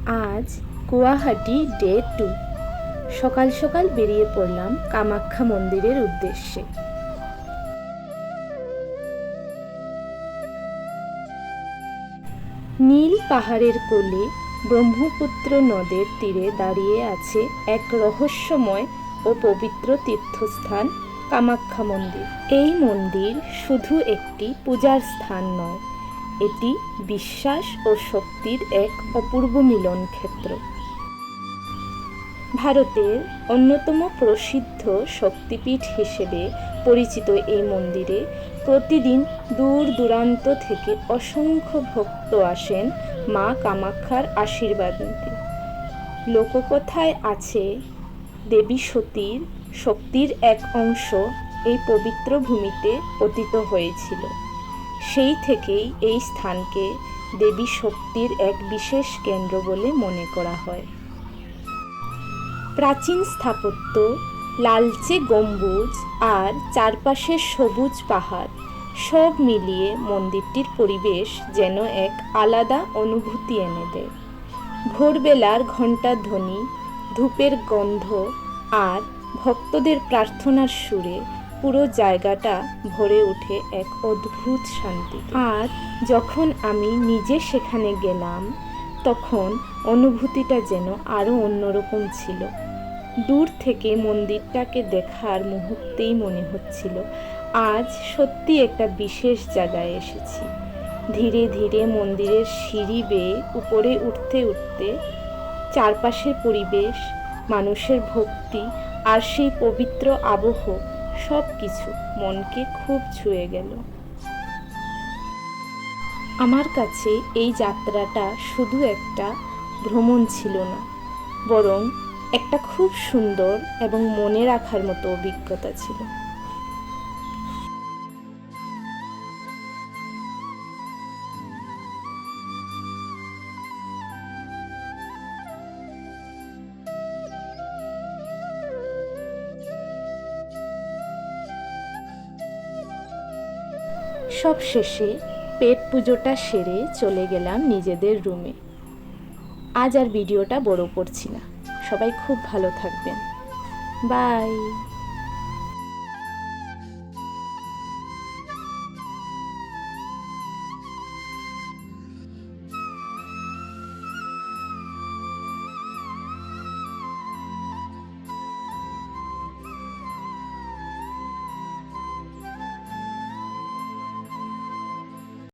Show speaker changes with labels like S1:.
S1: আজ গুয়াহাটি ডে 2। সকাল সকাল বেরিয়ে পড়লাম কামাখ্যা মন্দিরের উদ্দেশ্যে। নীল পাহাড়ের কোলে ব্রহ্মপুত্র নদের তীরে দাঁড়িয়ে আছে এক রহস্যময় ও পবিত্র তীর্থস্থান কামাখ্যা মন্দির। এই মন্দির শুধু একটি পূজার স্থান নয়, এটি বিশ্বাস ও শক্তির এক অপূর্ব মিলন ক্ষেত্র। ভারতের অন্যতম প্রসিদ্ধ শক্তিপীঠ হিসেবে পরিচিত এই মন্দিরে প্রতিদিন দূর দূরান্ত থেকে অসংখ্য ভক্ত আসেন মা কামাখ্যার আশীর্বাদ নিতে। লোককথায় আছে, দেবী সতীর শক্তির এক অংশ এই পবিত্র ভূমিতে পতিত হয়েছিল। সেই থেকেই এই স্থানকে দেবী শক্তির এক বিশেষ কেন্দ্র বলে মনে করা হয়। প্রাচীন স্থাপত্য, লালচে গম্বুজ আর চারপাশের সবুজ পাহাড় সব মিলিয়ে মন্দিরটির পরিবেশ যেন এক আলাদা অনুভূতি এনে দেয়। ভোরবেলার ঘণ্টার ধ্বনি, ধূপের গন্ধ আর ভক্তদের প্রার্থনার সুরে পুরো জায়গাটা ভরে ওঠে এক অদ্ভুত শান্তি। আর যখন আমি নিজে সেখানে গেলাম, তখন অনুভূতিটা যেন আরও অন্যরকম ছিল। দূর থেকে মন্দিরটাকে দেখার মুহূর্তেই মনে হচ্ছিল আজ সত্যি একটা বিশেষ জায়গায় এসেছি। ধীরে ধীরে মন্দিরের সিঁড়ি বেয়ে উপরে উঠতে উঠতে চারপাশের পরিবেশ, মানুষের ভক্তি আর সেই পবিত্র আবহ সব কিছু মনকে খুব ছুঁয়ে গেল। আমার কাছে এই যাত্রাটা শুধু একটা ভ্রমণ ছিল না, বরং একটা খুব সুন্দর এবং মনে রাখার মতো অভিজ্ঞতা ছিল। সব শেষে পেট পুজোটা সেরে চলে গেলাম নিজেদের রুমে। আজ আর ভিডিওটা বড় করছি না। সবাই খুব ভালো থাকবেন। বাই।